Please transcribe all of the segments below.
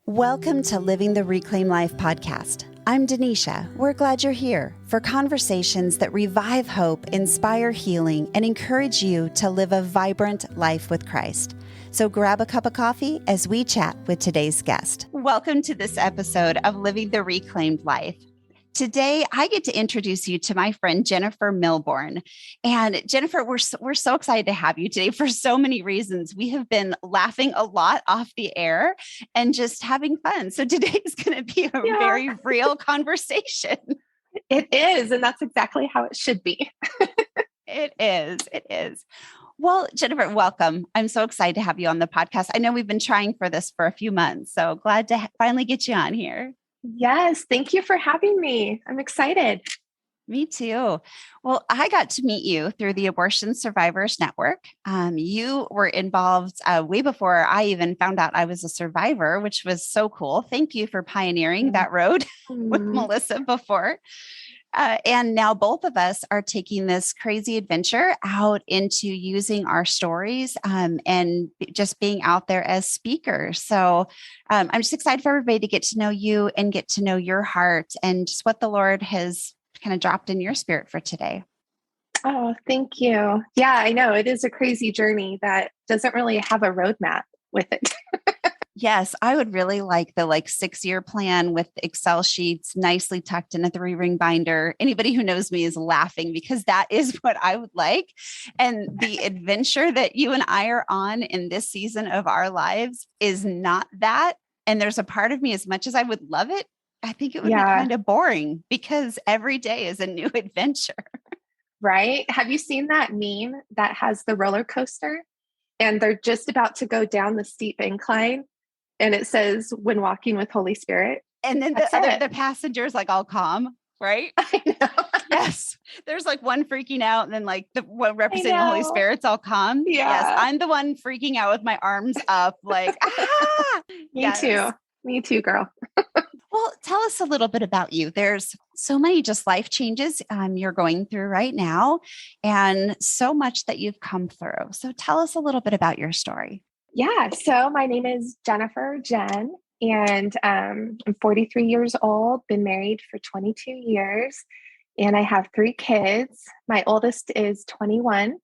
Welcome to Living the Reclaimed Life podcast. I'm Denisha. We're glad you're here for conversations that revive hope, inspire healing, and encourage you to live a vibrant life with Christ. So grab a cup of coffee as we chat with today's guest. Welcome to this episode of Living the Reclaimed Life. Today, I get to introduce you to my friend, Jennifer Milbourn. And Jennifer, we're so excited to have you today for so many reasons. We have been laughing a lot off the air and just having fun. So today is going to be a very real conversation. It is. And that's exactly how it should be. It is. It is. Well, Jennifer, welcome. I'm so excited to have you on the podcast. I know we've been trying for this for a few months, so glad to finally get you on here. Yes. Thank you for having me. I'm excited. Me too. Well, I got to meet you through the Abortion Survivors Network. You were involved way before I even found out I was a survivor, which was so cool. Thank you for pioneering that road with Melissa before. And now both of us are taking this crazy adventure out into using our stories and just being out there as speakers. So I'm just excited for everybody to get to know you and get to know your heart and just what the Lord has kind of dropped in your spirit for today. Oh, thank you. Yeah, I know. It is a crazy journey that doesn't really have a roadmap with it. Yes, I would really like the 6-year plan with Excel sheets nicely tucked in a 3-ring binder. Anybody who knows me is laughing because that is what I would like. And the adventure that you and I are on in this season of our lives is not that. And there's a part of me, as much as I would love it, I think it would be kind of boring because every day is a new adventure. Right? Have you seen that meme that has the roller coaster and they're just about to go down the steep incline? And it says, when walking with Holy Spirit. And then the passengers all calm, right? I know. Yes. There's one freaking out and then the one representing the Holy Spirit's all calm. Yeah. Yes. I'm the one freaking out with my arms up ah! Me too, girl. Well, tell us a little bit about you. There's so many just life changes you're going through right now and so much that you've come through. So tell us a little bit about your story. Yeah. So my name is Jennifer Jen, and I'm 43 years old, been married for 22 years, and I have 3 kids. My oldest is 21.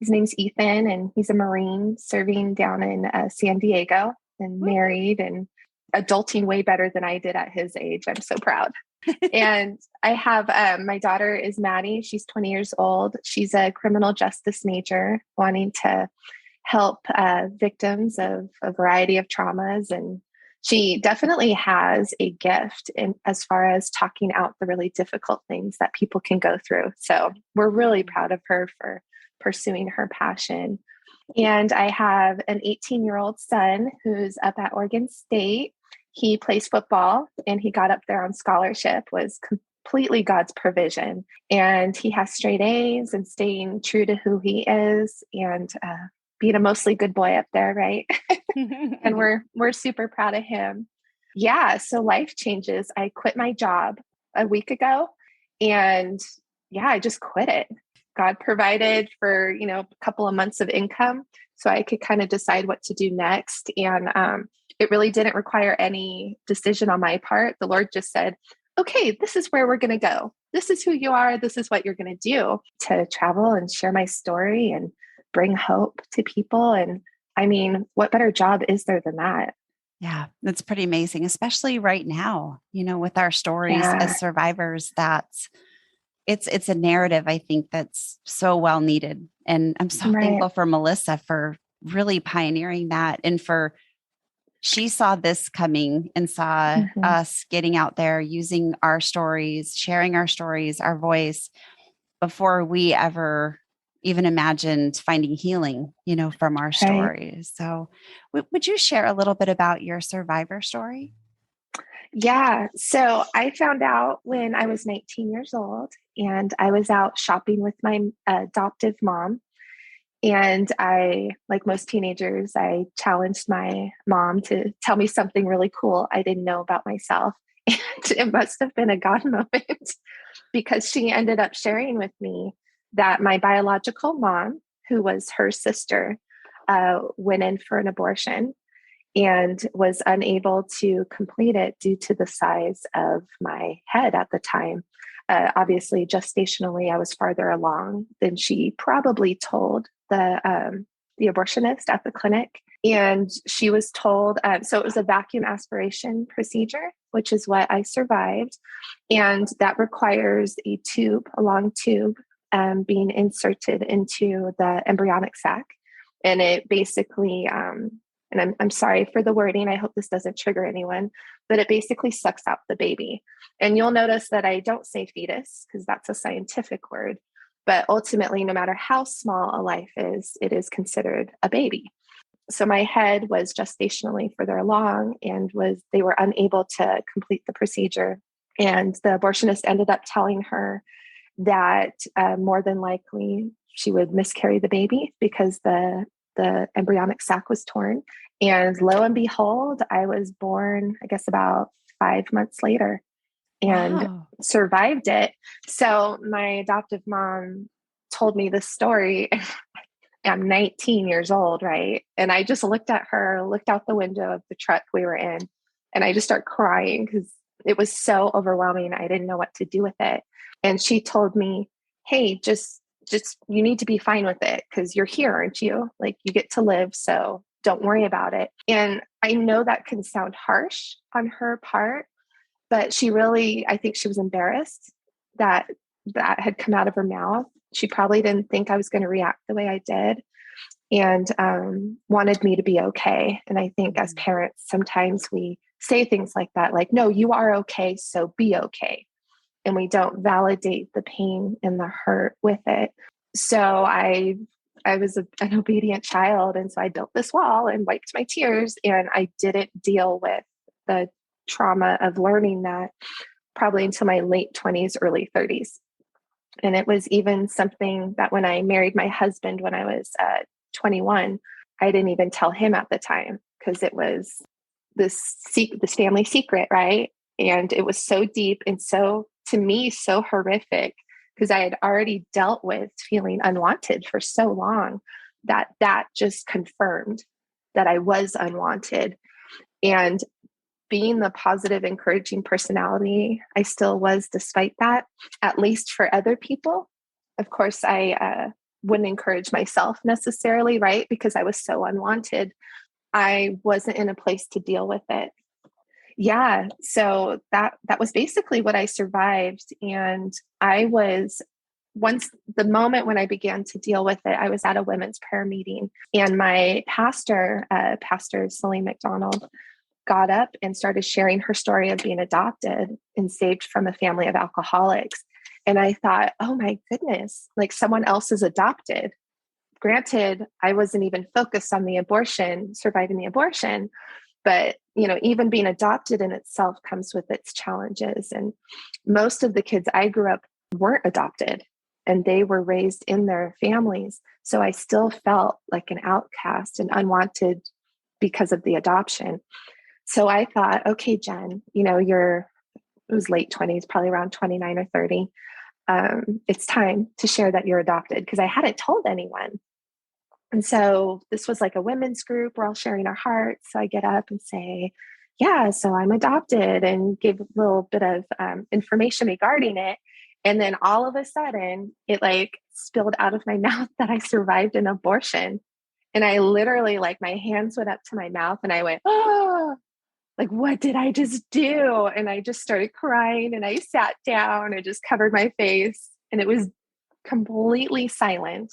His name's Ethan, and he's a Marine serving down in San Diego and married and adulting way better than I did at his age. I'm so proud. And I have my daughter is Maddie. She's 20 years old. She's a criminal justice major wanting to help victims of a variety of traumas. And she definitely has a gift in as far as talking out the really difficult things that people can go through. So we're really proud of her for pursuing her passion. And I have an 18-year-old son who's up at Oregon State. He plays football and he got up there on scholarship, was completely God's provision. And he has straight A's and staying true to who he is and being a mostly good boy up there, right? And we're super proud of him. Yeah, so life changes. I quit my job a week ago, and I just quit it. God provided for a couple of months of income, so I could kind of decide what to do next. And it really didn't require any decision on my part. The Lord just said, "Okay, this is where we're going to go. This is who you are. This is what you're going to do," to travel and share my story and bring hope to people. And I mean, what better job is there than that? Yeah, that's pretty amazing, especially right now, with our stories as survivors, it's a narrative, I think, that's so well needed. And I'm so thankful for Melissa for really pioneering that. And she saw this coming and saw us getting out there, using our stories, sharing our stories, our voice before we ever even imagined finding healing, from our stories. So would you share a little bit about your survivor story? Yeah. So I found out when I was 19 years old and I was out shopping with my adoptive mom. And I, like most teenagers, I challenged my mom to tell me something really cool I didn't know about myself. And it must have been a God moment because she ended up sharing with me that my biological mom, who was her sister, went in for an abortion. and was unable to complete it due to the size of my head at the time. Obviously, gestationally, I was farther along than she probably told the abortionist at the clinic. And she was told, so it was a vacuum aspiration procedure, which is what I survived. And that requires a long tube, being inserted into the embryonic sac. And it basically, and I'm sorry for the wording, I hope this doesn't trigger anyone, but it basically sucks out the baby. And you'll notice that I don't say fetus because that's a scientific word. But ultimately, no matter how small a life is, it is considered a baby. So my head was gestationally further along and they were unable to complete the procedure. And the abortionist ended up telling her that more than likely she would miscarry the baby because the embryonic sac was torn. And lo and behold, I was born, I guess, about 5 months later and survived it. So my adoptive mom told me this story. I'm 19 years old, right? And I just looked at her, looked out the window of the truck we were in, and I just started crying because it was so overwhelming. I didn't know what to do with it. And she told me, hey, just you need to be fine with it because you're here, aren't you? Like, you get to live, so don't worry about it. And I know that can sound harsh on her part, but I think she was embarrassed that had come out of her mouth. She probably didn't think I was going to react the way I did, and wanted me to be okay. And I think as parents, sometimes we say things like that, like, no, you are okay, so be okay. And we don't validate the pain and the hurt with it. So I was an obedient child. And so I built this wall and wiped my tears, and I didn't deal with the trauma of learning that probably until my late 20s, early 30s. And it was even something that when I married my husband, when I was 21, I didn't even tell him at the time because it was this family secret, right? And it was so deep and so, to me, so horrific because I had already dealt with feeling unwanted for so long that just confirmed that I was unwanted. And being the positive, encouraging personality I still was despite that, at least for other people. Of course, I wouldn't encourage myself necessarily, right? Because I was so unwanted. I wasn't in a place to deal with it. Yeah. So that was basically what I survived. And once the moment when I began to deal with it, I was at a women's prayer meeting, and my pastor, Pastor Celine McDonald, got up and started sharing her story of being adopted and saved from a family of alcoholics. And I thought, oh my goodness, like someone else is adopted. Granted, I wasn't even focused on the abortion, surviving the abortion, but even being adopted in itself comes with its challenges. And most of the kids I grew up weren't adopted, and they were raised in their families. So I still felt like an outcast and unwanted because of the adoption. So I thought, okay, Jen, it was late 20s, probably around 29 or 30. It's time to share that you're adopted, because I hadn't told anyone. And so this was like a women's group. We're all sharing our hearts. So I get up and say, yeah, so I'm adopted, and give a little bit of information regarding it. And then all of a sudden it like spilled out of my mouth that I survived an abortion. And I literally, like, my hands went up to my mouth and I went, oh, like, what did I just do? And I just started crying, and I sat down and just covered my face, and it was completely silent.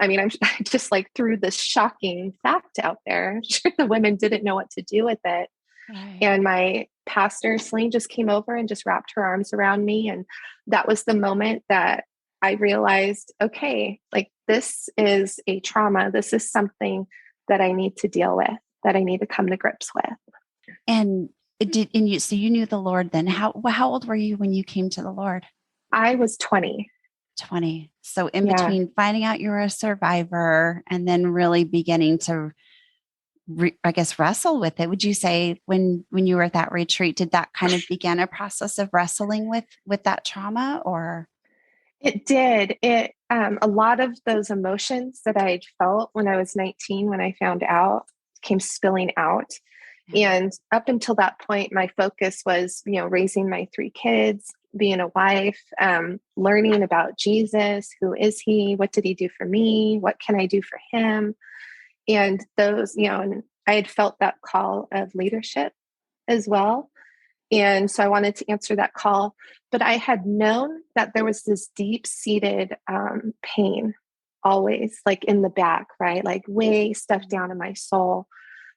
I mean, I just like threw this shocking fact out there. I'm sure the women didn't know what to do with it. Right. And my pastor, Celine, just came over and just wrapped her arms around me. And that was the moment that I realized, okay, like, this is a trauma. This is something that I need to deal with, that I need to come to grips with. And so you knew the Lord then. How old were you when you came to the Lord? I was 20. 20. So in between finding out you were a survivor and then really beginning to, wrestle with it, would you say when you were at that retreat, did that kind of begin a process of wrestling with that trauma? Or it did. A lot of those emotions that I felt when I was 19, when I found out, came spilling out. And up until that point, my focus was, raising my three kids, being a wife, learning about Jesus. Who is he? What did he do for me? What can I do for him? And those, and I had felt that call of leadership as well. And so I wanted to answer that call, but I had known that there was this deep-seated pain always, like in the back, right? Like way stuffed down in my soul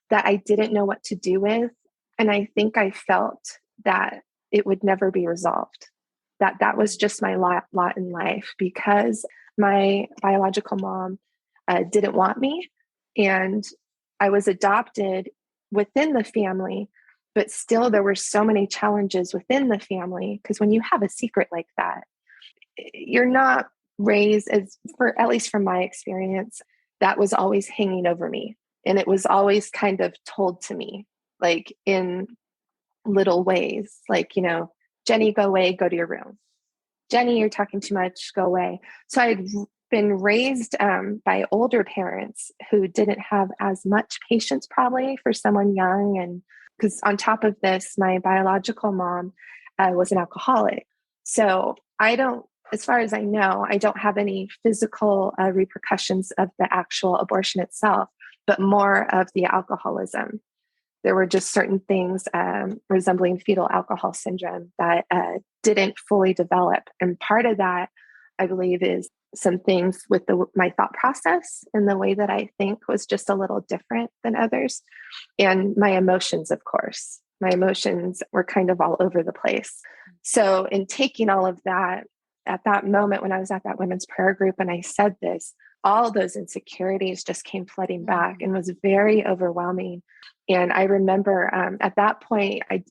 that I didn't know what to do with. And I think I felt that it would never be resolved, that was just my lot in life, because my biological mom didn't want me. And I was adopted within the family, but still there were so many challenges within the family, because when you have a secret like that, you're not raised as, for at least from my experience, that was always hanging over me. And it was always kind of told to me, like in little ways, like, Jenny, go away, go to your room. Jenny, you're talking too much, go away. So I had been raised by older parents who didn't have as much patience probably for someone young. And because on top of this, my biological mom was an alcoholic. So as far as I know, I don't have any physical repercussions of the actual abortion itself, but more of the alcoholism. There were just certain things resembling fetal alcohol syndrome that didn't fully develop. And part of that, I believe, is some things with my thought process and the way that I think was just a little different than others. And my emotions, of course. My emotions were kind of all over the place. So in taking all of that, at that moment when I was at that women's prayer group and I said this, all those insecurities just came flooding back and was very overwhelming. And I remember at that point, I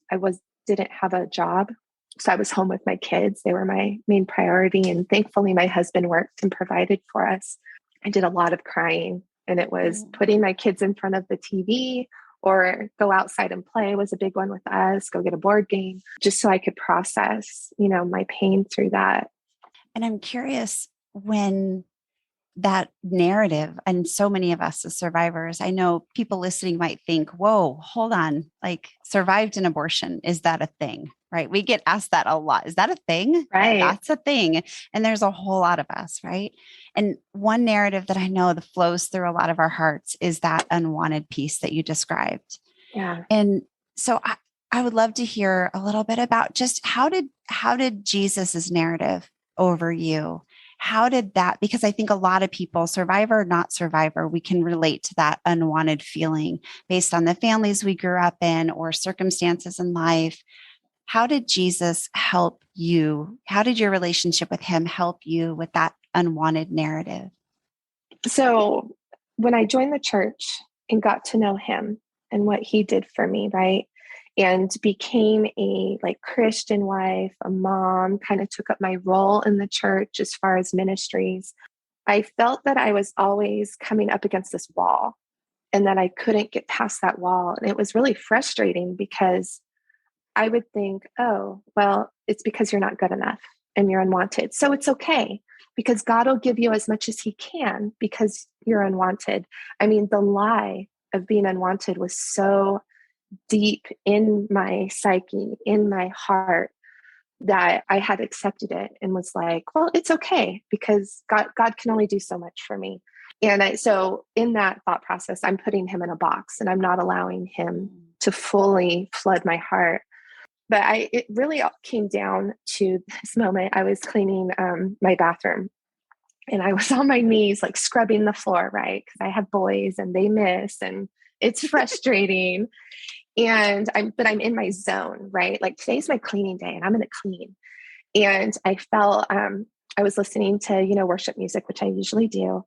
didn't have a job. So I was home with my kids. They were my main priority. And thankfully, my husband worked and provided for us. I did a lot of crying, and it was putting my kids in front of the TV or go outside and play was a big one with us, go get a board game, just so I could process, my pain through that. And I'm curious, when that narrative, and so many of us as survivors, I know people listening might think, whoa, hold on, like survived an abortion. Is that a thing? Right? We get asked that a lot. Is that a thing? Right. That's a thing. And there's a whole lot of us, right? And one narrative that I know that flows through a lot of our hearts is that unwanted piece that you described. Yeah. And so I would love to hear a little bit about just how did Jesus's narrative over you? How did that, because I think a lot of people, survivor, not survivor, we can relate to that unwanted feeling based on the families we grew up in or circumstances in life. How did Jesus help you? How did your relationship with him help you with that unwanted narrative? So when I joined the church and got to know him and what he did for me, right? And became a Christian wife, a mom, kind of took up my role in the church as far as ministries. I felt that I was always coming up against this wall and that I couldn't get past that wall. And it was really frustrating because I would think, oh, well, it's because you're not good enough and you're unwanted. So it's okay because God will give you as much as he can because you're unwanted. I mean, the lie of being unwanted was so deep in my psyche, in my heart, that I had accepted it and was like, well, it's okay because God can only do so much for me. And so in that thought process, I'm putting him in a box and I'm not allowing him to fully flood my heart. But it really came down to this moment. I was cleaning my bathroom and I was on my knees, scrubbing the floor, right? Because I have boys and they miss and it's frustrating. And I'm in my zone, right? Today's my cleaning day and I'm going to clean. And I felt, I was listening to, worship music, which I usually do.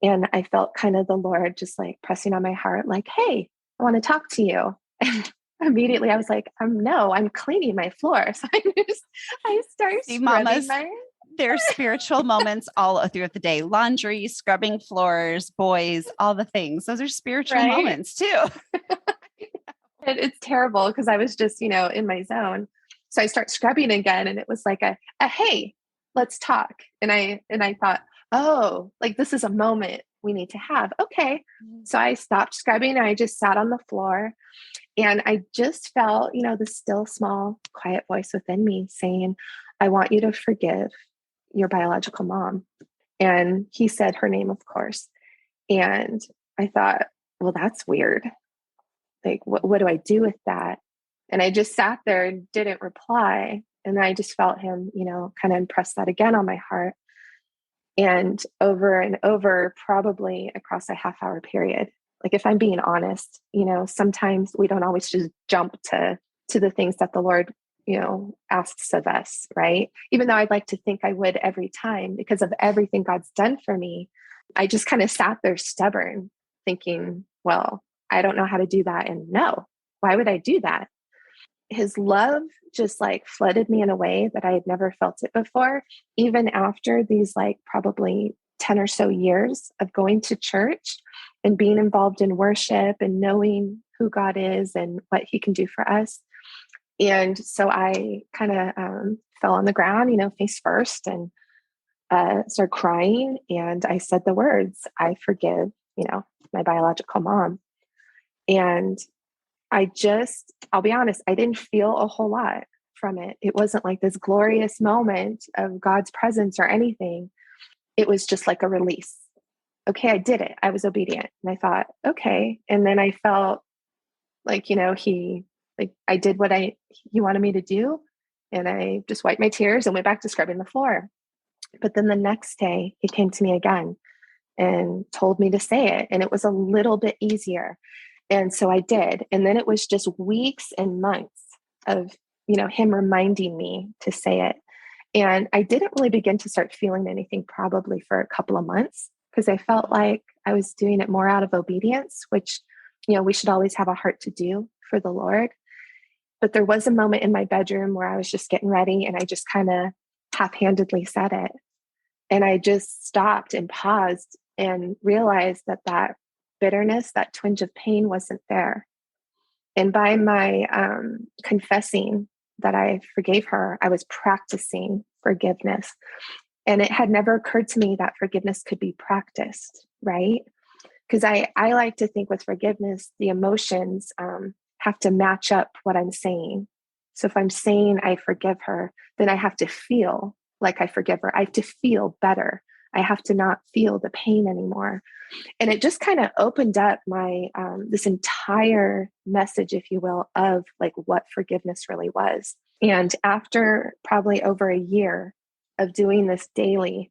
And I felt kind of the Lord just pressing on my heart, hey, I want to talk to you. And immediately I was like, no, I'm cleaning my floor. So I start scrubbing There's spiritual moments all throughout the day. Laundry, scrubbing floors, boys, all the things. Those are spiritual moments too. It's terrible because I was just, in my zone. So I start scrubbing again and it was like a hey, let's talk. And I thought, oh, this is a moment we need to have. Okay. So I stopped scrubbing and I just sat on the floor And I just felt, the still small, quiet voice within me saying, I want you to forgive your biological mom. And he said her name, of course. And I thought, well, that's weird. Like, what do I do with that? And I just sat there and didn't reply. And I just felt him, kind of impress that again on my heart. And over, probably across a half-hour period. Like, if I'm being honest, sometimes we don't always just jump to the things that the Lord, asks of us, right? Even though I'd like to think I would every time because of everything God's done for me, I just kind of sat there stubborn, thinking, well, I don't know how to do that. And no, why would I do that? His love just like flooded me in a way that I had never felt it before, even after these like probably 10 or so years of going to church and being involved in worship and knowing who God is and what he can do for us. And so I kind of fell on the ground, face first, and started crying. And I said the words, I forgive, my biological mom. And I'll be honest, I didn't feel a whole lot from it. It wasn't like this glorious moment of God's presence or anything. It was just like a release. Okay, I did it. I was obedient. And I thought, okay. And then I felt like, I did what he wanted me to do. And I just wiped my tears and went back to scrubbing the floor. But then the next day he came to me again and told me to say it. And it was a little bit easier. And so I did. And then it was just weeks and months of, him reminding me to say it. And I didn't really begin to start feeling anything probably for a couple of months because I felt like I was doing it more out of obedience, which, we should always have a heart to do for the Lord. But there was a moment in my bedroom where I was just getting ready and I just kind of half-handedly said it. And I just stopped and paused and realized that bitterness, that twinge of pain wasn't there. And by my confessing that I forgave her, I was practicing forgiveness. And it had never occurred to me that forgiveness could be practiced, right? Because I like to think with forgiveness, the emotions have to match up what I'm saying. So if I'm saying I forgive her, then I have to feel like I forgive her. I have to feel better. I have to not feel the pain anymore. And it just kind of opened up my, this entire message, if you will, of like what forgiveness really was. And after probably over a year of doing this daily,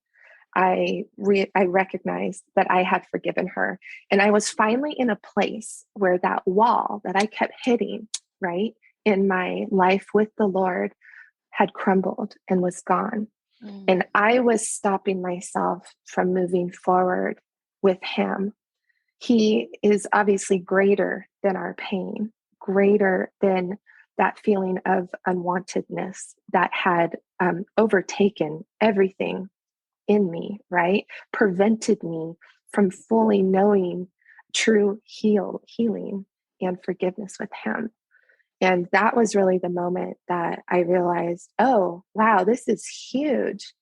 I recognized that I had forgiven her. And I was finally in a place where that wall that I kept hitting, right, in my life with the Lord had crumbled and was gone. And I was stopping myself from moving forward with him. He is obviously greater than our pain, greater than that feeling of unwantedness that had overtaken everything in me, right? Prevented me from fully knowing true healing and forgiveness with him. And that was really the moment that I realized, oh, wow, this is huge.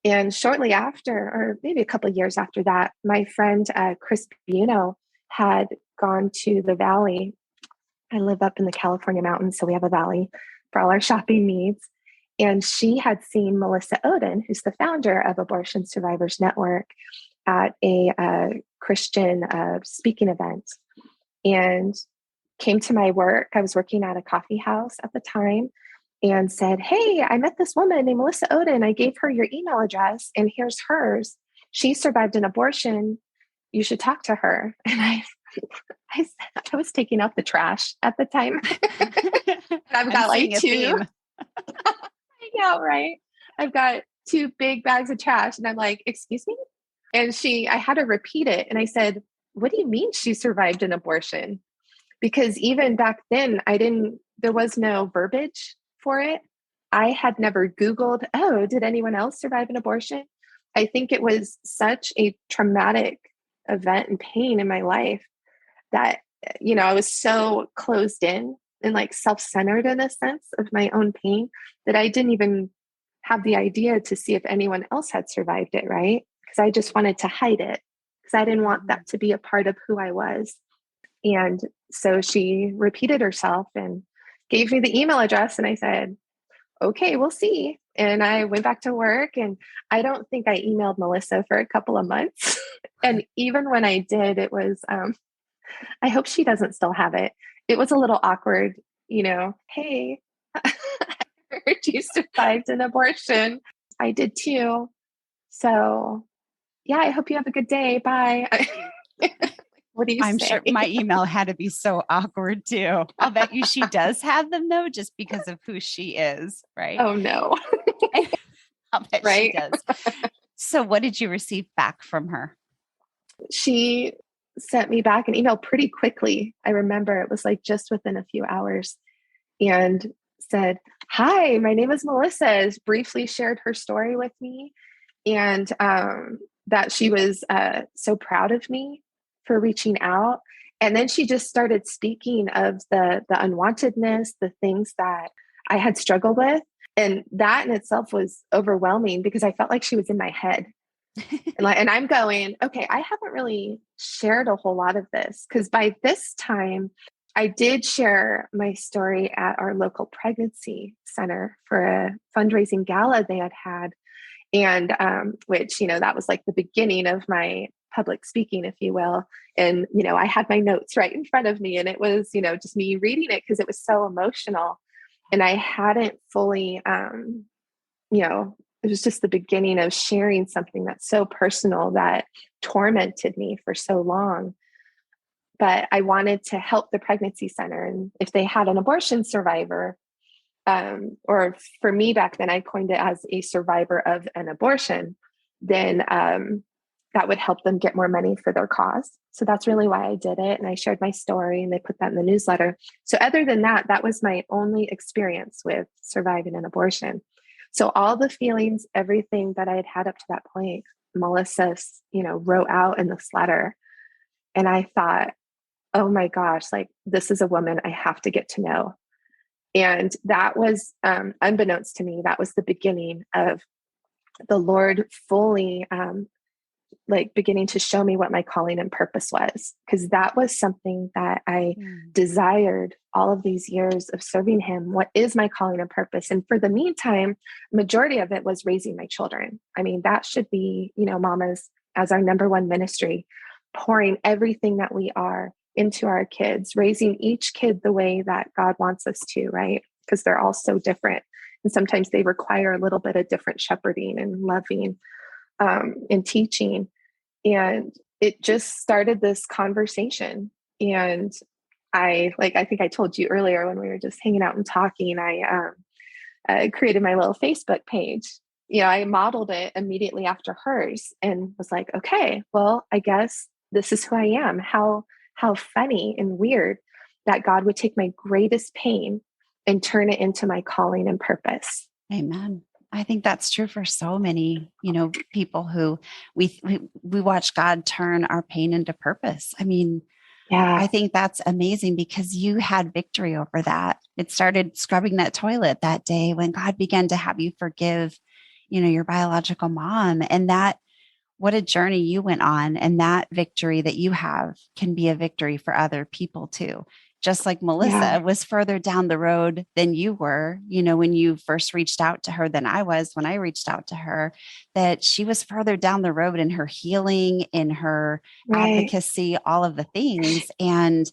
And shortly after, or maybe a couple of years after that, my friend Chris Buno had gone to the valley. I live up in the California mountains, so we have a valley for all our shopping needs. And she had seen Melissa Ohden, who's the founder of Abortion Survivors Network, at a Christian speaking event, and came to my work. I was working at a coffee house at the time, and said, hey, I met this woman named Melissa Ohden. I gave her your email address and here's hers. She survived an abortion. You should talk to her. And I was taking out the trash at the time. I've got like two. Yeah, right. I've got 2 big bags of trash. And I'm like, excuse me? And I had to repeat it. And I said, what do you mean she survived an abortion? Because even back then, there was no verbiage for it. I had never Googled, oh, did anyone else survive an abortion? I think it was such a traumatic event and pain in my life that, I was so closed in and like self-centered in a sense of my own pain that I didn't even have the idea to see if anyone else had survived it, right? Because I just wanted to hide it because I didn't want that to be a part of who I was. And so she repeated herself and gave me the email address. And I said, okay, we'll see. And I went back to work, and I don't think I emailed Melissa for a couple of months. And even when I did, it was, I hope she doesn't still have it. It was a little awkward, hey, I heard you survived an abortion. I did too. So yeah, I hope you have a good day. Bye. What do you I'm say? sure my email had to be so awkward too. I'll bet you she does have them though, just because of who she is, right? Oh no. I'll bet right? she does. So what did you receive back from her? She sent me back an email pretty quickly. I remember it was like just within a few hours, and said, hi, my name is Melissa, briefly shared her story with me, and that she was so proud of me for reaching out. And then she just started speaking of the unwantedness, the things that I had struggled with. And that in itself was overwhelming because I felt like she was in my head. And I'm going, okay, I haven't really shared a whole lot of this, because by this time I did share my story at our local pregnancy center for a fundraising gala they had. And which, that was like the beginning of my public speaking, if you will. And, I had my notes right in front of me, and it was, just me reading it because it was so emotional. And I hadn't fully, it was just the beginning of sharing something that's so personal that tormented me for so long. But I wanted to help the pregnancy center. And if they had an abortion survivor, or for me back then, I coined it as a survivor of an abortion, then that would help them get more money for their cause. So that's really why I did it. And I shared my story, and they put that in the newsletter. So other than that, that was my only experience with surviving an abortion. So all the feelings, everything that I had had up to that point, Melissa, wrote out in this letter. And I thought, oh my gosh, like, this is a woman I have to get to know. And that was, unbeknownst to me, that was the beginning of the Lord fully beginning to show me what my calling and purpose was. Because that was something that I desired all of these years of serving him. What is my calling and purpose? And for the meantime, majority of it was raising my children. I mean, that should be, mamas as our number one ministry, pouring everything that we are into our kids, raising each kid the way that God wants us to, right? Because they're all so different. And sometimes they require a little bit of different shepherding and loving and teaching. And it just started this conversation. And I think I told you earlier when we were just hanging out and talking, I created my little Facebook page. I modeled it immediately after hers and was like, okay, well, I guess this is who I am. How funny and weird that God would take my greatest pain and turn it into my calling and purpose. Amen. I think that's true for so many, people who we watch God turn our pain into purpose. I mean, yeah, I think that's amazing because you had victory over that. It started scrubbing that toilet that day when God began to have you forgive, your biological mom, and that, what a journey you went on. And that victory that you have can be a victory for other people too. Just like Melissa was further down the road than you were, when you first reached out to her than I was when I reached out to her, that she was further down the road in her healing, in her advocacy, all of the things. And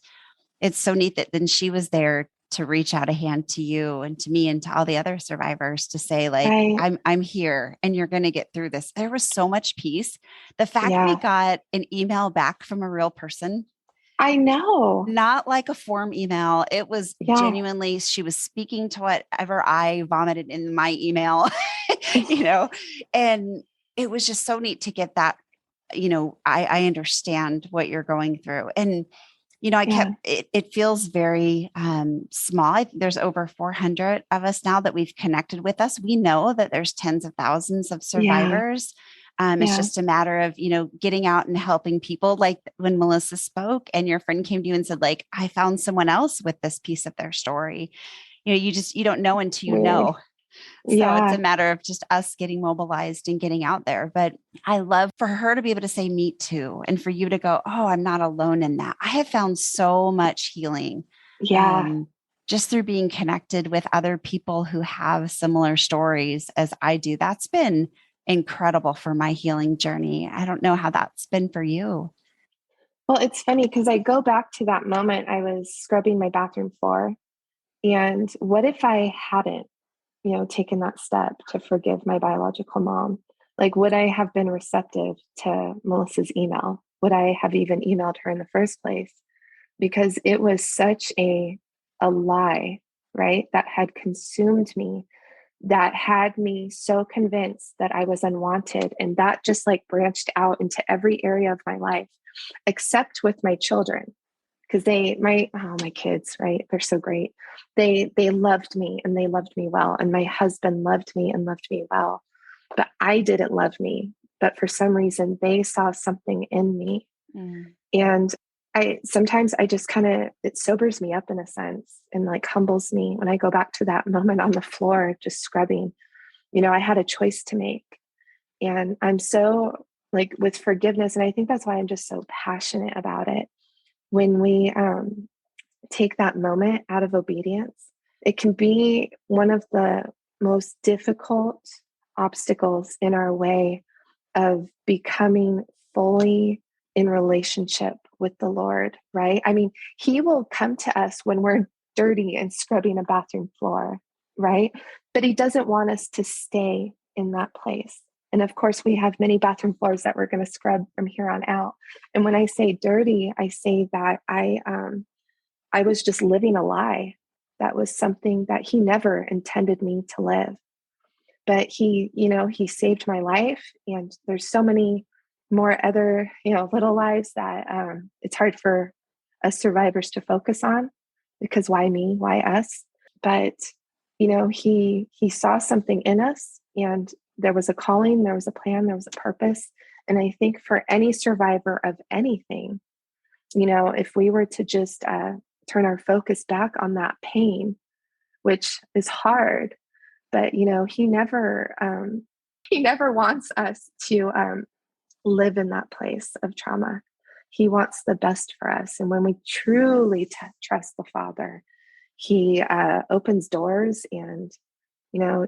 it's so neat that then she was there to reach out a hand to you and to me and to all the other survivors to say, like, I'm here and you're going to get through this. There was so much peace. The fact we got an email back from a real person, I know. not like a form email. It was genuinely, she was speaking to whatever I vomited in my email, and it was just so neat to get that, I understand what you're going through. And, it feels very small. There's over 400 of us now that we've connected with us. We know that there's tens of thousands of survivors. It's just a matter of, getting out and helping people. Like when Melissa spoke and your friend came to you and said, like, I found someone else with this piece of their story. You don't know until you know. So it's a Yeah. matter of just us getting mobilized and getting out there. But I love for her to be able to say, me too. And for you to go, oh, I'm not alone in that. I have found so much healing Yeah. um, just through being connected with other people who have similar stories as I do. That's been incredible for my healing journey. I don't know how that's been for you. Well, it's funny because I go back to that moment I was scrubbing my bathroom floor. And what if I hadn't, taken that step to forgive my biological mom? Like, would I have been receptive to Melissa's email? Would I have even emailed her in the first place? Because it was such a lie, right? That had consumed me, that had me so convinced that I was unwanted. And that just like branched out into every area of my life, except with my children. Because my kids, right? They're so great. They loved me and they loved me well. And my husband loved me and loved me well. But I didn't love me. But for some reason they saw something in me. Mm. And I sometimes I just kind of, it sobers me up in a sense and like humbles me when I go back to that moment on the floor, just scrubbing. I had a choice to make. And I'm so like with forgiveness. And I think that's why I'm just so passionate about it. When we take that moment out of obedience, it can be one of the most difficult obstacles in our way of becoming fully in relationship with the Lord, right? I mean, He will come to us when we're dirty and scrubbing a bathroom floor, right? But He doesn't want us to stay in that place. And of course, we have many bathroom floors that we're going to scrub from here on out. And when I say dirty, I say that I was just living a lie. That was something that He never intended me to live. But He saved my life. And there's so many more other, little lives that it's hard for us survivors to focus on, because why me? Why us? But, He saw something in us, and there was a calling, there was a plan, there was a purpose. And I think for any survivor of anything, if we were to just turn our focus back on that pain, which is hard, but he never wants us to live in that place of trauma. He wants the best for us. And when we truly trust the Father, He opens doors. And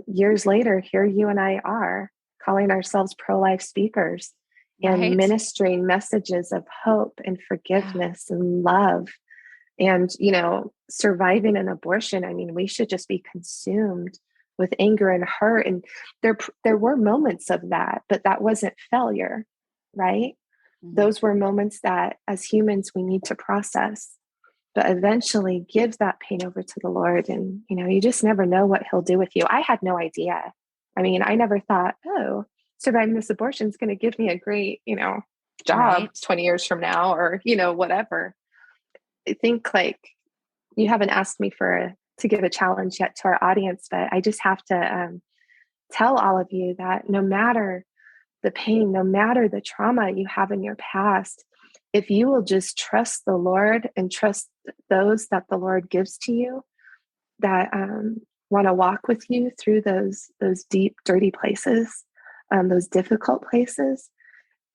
years later, here you and I are calling ourselves pro-life speakers and Right. ministering messages of hope and Yeah. forgiveness and love. And surviving an abortion, I mean, we should just be consumed with anger and hurt. And there were moments of that, but that wasn't failure, right? Mm. Those were moments that as humans we need to process, but eventually give that pain over to the Lord. And you just never know what He'll do with you. I had no idea. I mean, I never thought, oh, surviving this abortion is going to give me a great job Right. 20 years from now, or whatever. I think like you haven't asked me to give a challenge yet to our audience, but I just have to tell all of you that no matter the pain, no matter the trauma you have in your past, if you will just trust the Lord and trust those that the Lord gives to you, that want to walk with you through those deep, dirty places, those difficult places,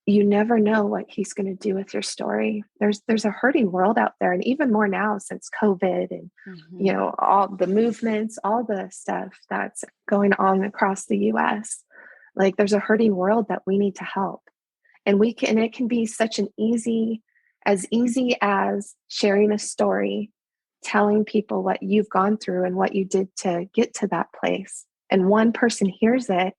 you never know what He's going to do with your story. There's a hurting world out there, and even more now since COVID and Mhm. all the movements, all the stuff that's going on across the US. Like there's a hurting world that we need to help. And it can be such as easy as sharing a story, telling people what you've gone through and what you did to get to that place. And one person hears it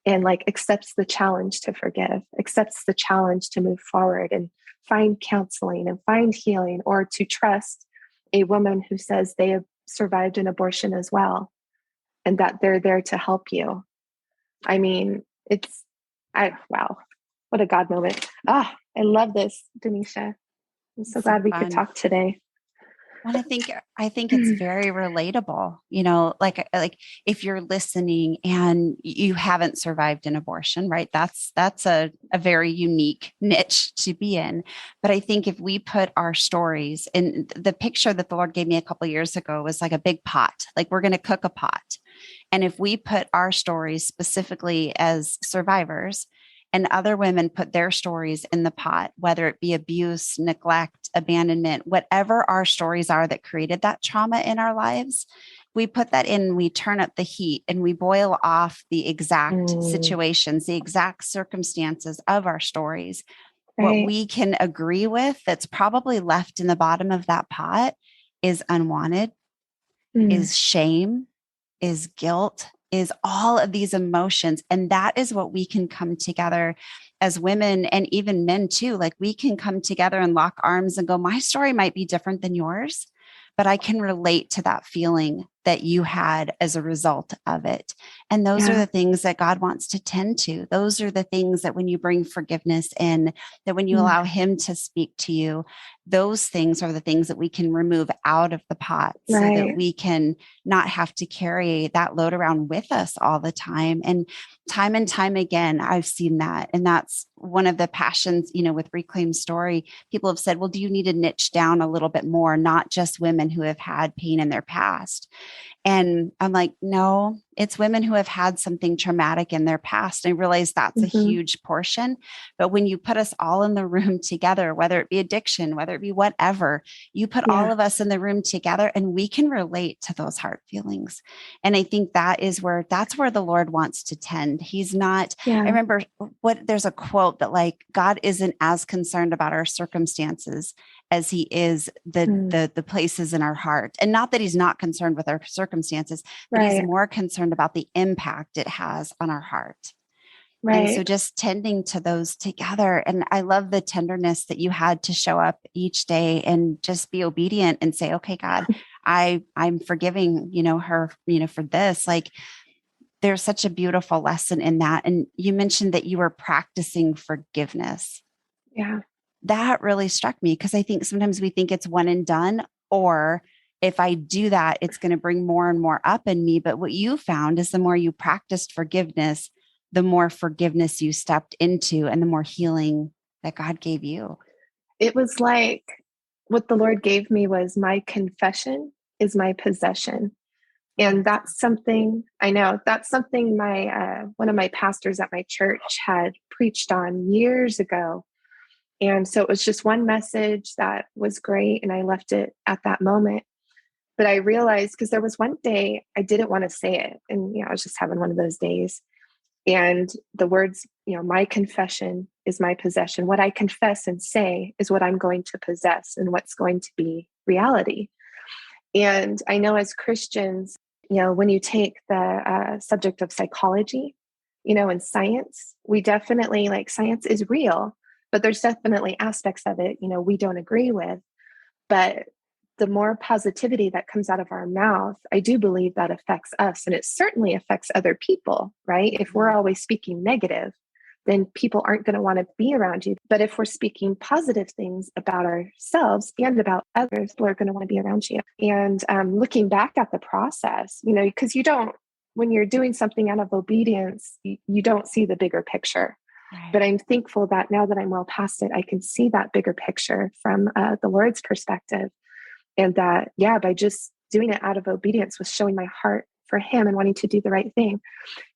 and like accepts the challenge to forgive, accepts the challenge to move forward and find counseling and find healing, or to trust a woman who says they have survived an abortion as well and that they're there to help you. I mean, wow, what a God moment. I love this, Denisha. I'm so It's so glad we could fun. talk today. Well, I think it's very relatable. Like if you're listening and you haven't survived an abortion, right? That's a very unique niche to be in. But I think if we put our stories in the picture that the Lord gave me a couple of years ago was like a big pot, like we're going to cook a pot. And if we put our stories specifically as survivors and other women put their stories in the pot, whether it be abuse, neglect, abandonment, whatever our stories are that created that trauma in our lives, we put that in, we turn up the heat and we boil off the exact situations, the exact circumstances of our stories. What Right. we can agree with that's probably left in the bottom of that pot is unwanted, is shame, is guilt, is all of these emotions. And that is what we can come together as women and even men too. Like we can come together and lock arms and go, my story might be different than yours, but I can relate to that feeling that you had as a result of it. And those are the things that God wants to tend to. Those are the things that when you bring forgiveness in, that when you allow him to speak to you, those things are the things that we can remove out of the pot so that we can not have to carry that load around with us all the time. And time again, I've seen that. And that's one of the passions, with Reclaim Story. People have said, well, do you need to niche down a little bit more, not just women who have had pain in their past? And I'm like, no, it's women who have had something traumatic in their past. And I realize that's a huge portion. But when you put us all in the room together, whether it be addiction, whether it be whatever, you put all of us in the room together and we can relate to those hard feelings. And I think that's where the Lord wants to tend. He's not, I remember there's a quote that like, God isn't as concerned about our circumstances as he is the places in our heart. And not that he's not concerned with our circumstances, but he's more concerned about the impact it has on our heart. And so just tending to those together. And I love the tenderness that you had to show up each day and just be obedient and say, okay, God, I'm forgiving, her, for this. Like there's such a beautiful lesson in that. And you mentioned that you were practicing forgiveness. Yeah. That really struck me because I think sometimes we think it's one and done, or if I do that, it's going to bring more and more up in me. But what you found is the more you practiced forgiveness, the more forgiveness you stepped into and the more healing that God gave you. It was like what the Lord gave me was my confession is my possession. And that's something my one of my pastors at my church had preached on years ago. And so it was just one message that was great. And I left it at that moment. But I realized, because there was one day I didn't want to say it. And, I was just having one of those days. And the words, my confession is my possession. What I confess and say is what I'm going to possess and what's going to be reality. And I know as Christians, when you take the subject of psychology, and science, we definitely science is real. But there's definitely aspects of it, we don't agree with. But the more positivity that comes out of our mouth, I do believe that affects us. And it certainly affects other people, right? If we're always speaking negative, then people aren't going to want to be around you. But if we're speaking positive things about ourselves and about others, people are going to want to be around you. And looking back at the process, because when you're doing something out of obedience, you don't see the bigger picture. But I'm thankful that now that I'm well past it, I can see that bigger picture from the Lord's perspective. And that, by just doing it out of obedience was showing my heart for him and wanting to do the right thing.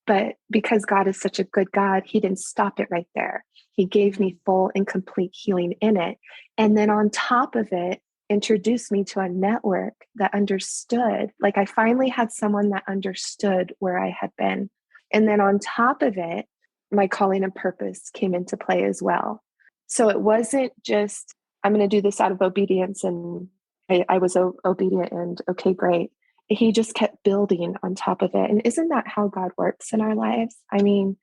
But because God is such a good God, he didn't stop it right there. He gave me full and complete healing in it. And then on top of it, introduced me to a network that understood. Like I finally had someone that understood where I had been. And then on top of it, my calling and purpose came into play as well. So it wasn't just, I'm going to do this out of obedience. And I was obedient and okay, great. He just kept building on top of it. And isn't that how God works in our lives? I mean,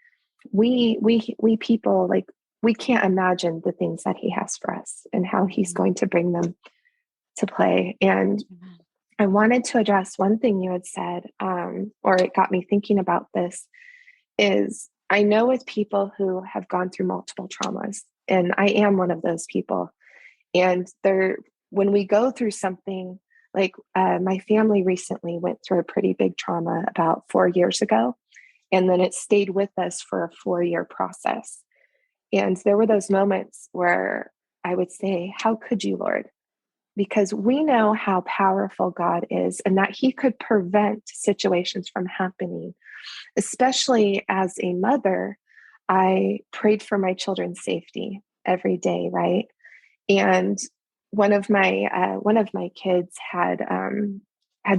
we people, we can't imagine the things that he has for us and how he's going to bring them to play. And I wanted to address one thing you had said, or it got me thinking about this, is I know with people who have gone through multiple traumas, and I am one of those people. And when we go through something, my family recently went through a pretty big trauma about 4 years ago, and then it stayed with us for a 4-year process. And there were those moments where I would say, how could you, Lord? because we know how powerful God is and that he could prevent situations from happening. Especially as a mother, I prayed for my children's safety every day, right? And one of my kids had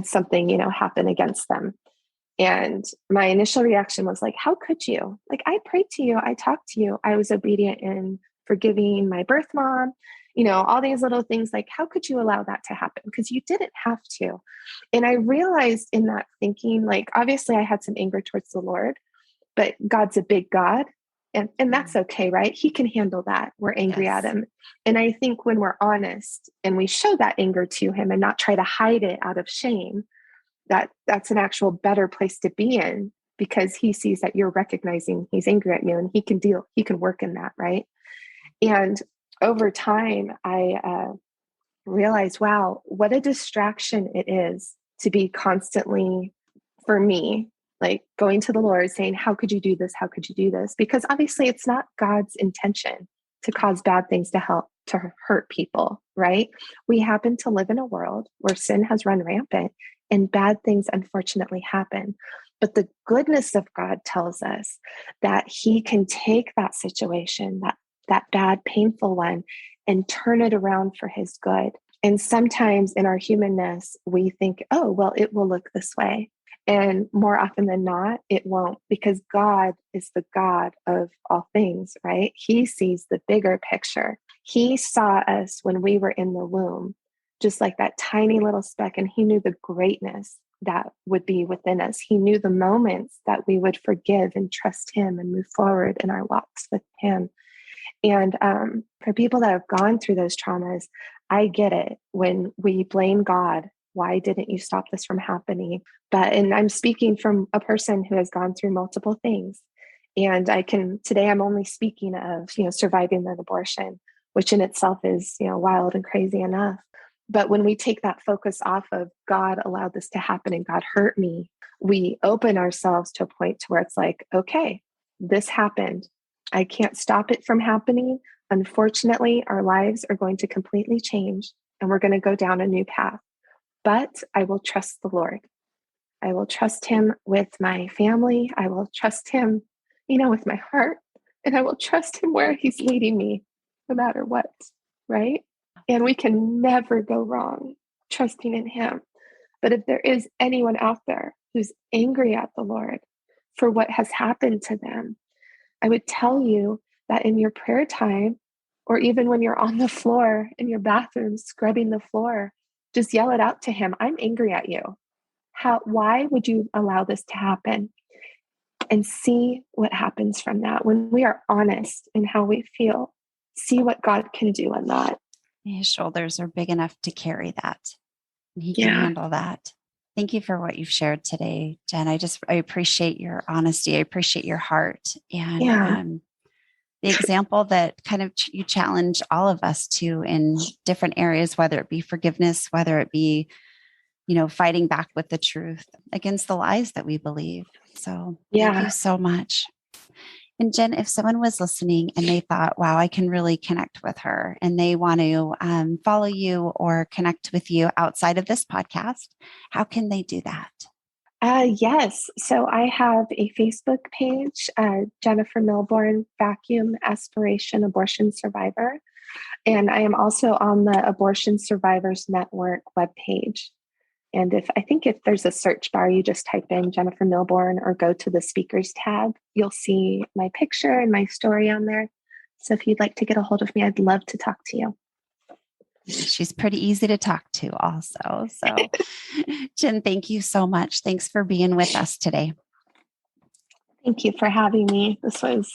something, happen against them. And my initial reaction was like, how could you? Like, I prayed to you, I talked to you, I was obedient in forgiving my birth mom, all these little things. Like, how could you allow that to happen? Because you didn't have to. And I realized in that thinking, like, obviously I had some anger towards the Lord, but God's a big God. And that's okay, right? He can handle that. We're angry at him. And I think when we're honest and we show that anger to him and not try to hide it out of shame, that's an actual better place to be in, because he sees that you're recognizing he's angry at you and he can work in that, right? And over time, I realized, wow, what a distraction it is to be constantly, for me, like going to the Lord saying, how could you do this? How could you do this? Because obviously it's not God's intention to cause bad things to hurt people, right? We happen to live in a world where sin has run rampant and bad things unfortunately happen. But the goodness of God tells us that he can take that situation, that bad, painful one, and turn it around for his good. And sometimes in our humanness, we think, oh, well, it will look this way. And more often than not, it won't, because God is the God of all things, right? He sees the bigger picture. He saw us when we were in the womb, just like that tiny little speck, and he knew the greatness that would be within us. He knew the moments that we would forgive and trust him and move forward in our walks with him. And for people that have gone through those traumas, I get it. When we blame God, why didn't you stop this from happening? And I'm speaking from a person who has gone through multiple things. And today I'm only speaking of, surviving an abortion, which in itself is, wild and crazy enough. But when we take that focus off of God allowed this to happen and God hurt me, we open ourselves to a point to where it's like, okay, this happened. I can't stop it from happening. Unfortunately, our lives are going to completely change and we're going to go down a new path. But I will trust the Lord. I will trust him with my family. I will trust him, with my heart. And I will trust him where he's leading me, no matter what, right? And we can never go wrong trusting in him. But if there is anyone out there who's angry at the Lord for what has happened to them, I would tell you that in your prayer time, or even when you're on the floor in your bathroom scrubbing the floor, just yell it out to him. I'm angry at you. Why would you allow this to happen? And see what happens from that. When we are honest in how we feel, see what God can do in that. His shoulders are big enough to carry that. And he can handle that. Thank you for what you've shared today, Jen. I appreciate your honesty. I appreciate your heart. And the example that kind of you challenge all of us to in different areas, whether it be forgiveness, whether it be, fighting back with the truth against the lies that we believe. So thank you so much. And Jen, if someone was listening and they thought, wow, I can really connect with her, and they want to follow you or connect with you outside of this podcast, how can they do that? Yes. So I have a Facebook page, Jennifer Milbourn, Vacuum Aspiration Abortion Survivor. And I am also on the Abortion Survivors Network webpage. And if there's a search bar, you just type in Jennifer Milbourn or go to the speakers tab, you'll see my picture and my story on there. So if you'd like to get a hold of me, I'd love to talk to you. She's pretty easy to talk to also. So Jen, thank you so much. Thanks for being with us today. Thank you for having me. This was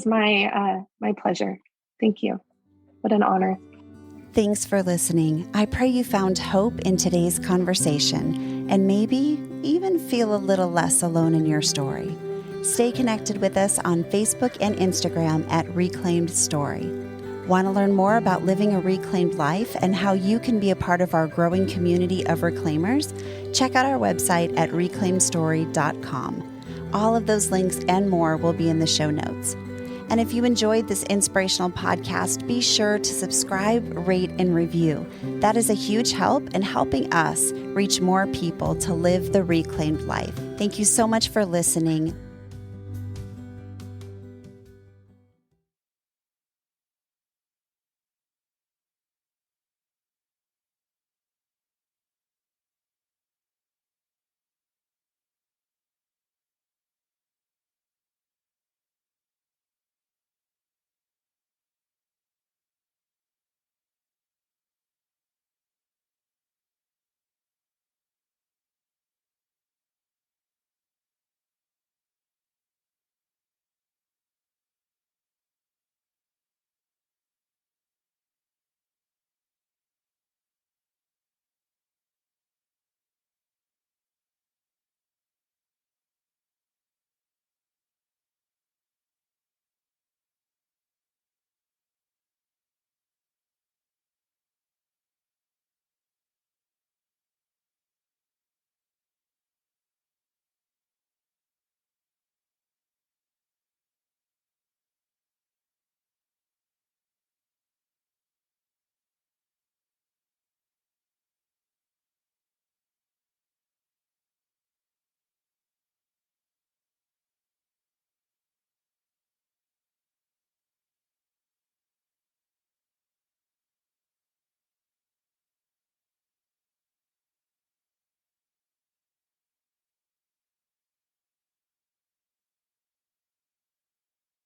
my pleasure. Thank you. What an honor. Thanks for listening. I pray you found hope in today's conversation and maybe even feel a little less alone in your story. Stay connected with us on Facebook and Instagram at Reclaimed Story. Want to learn more about living a reclaimed life and how you can be a part of our growing community of reclaimers? Check out our website at reclaimedstory.com. All of those links and more will be in the show notes. And if you enjoyed this inspirational podcast, be sure to subscribe, rate, and review. That is a huge help in helping us reach more people to live the reclaimed life. Thank you so much for listening.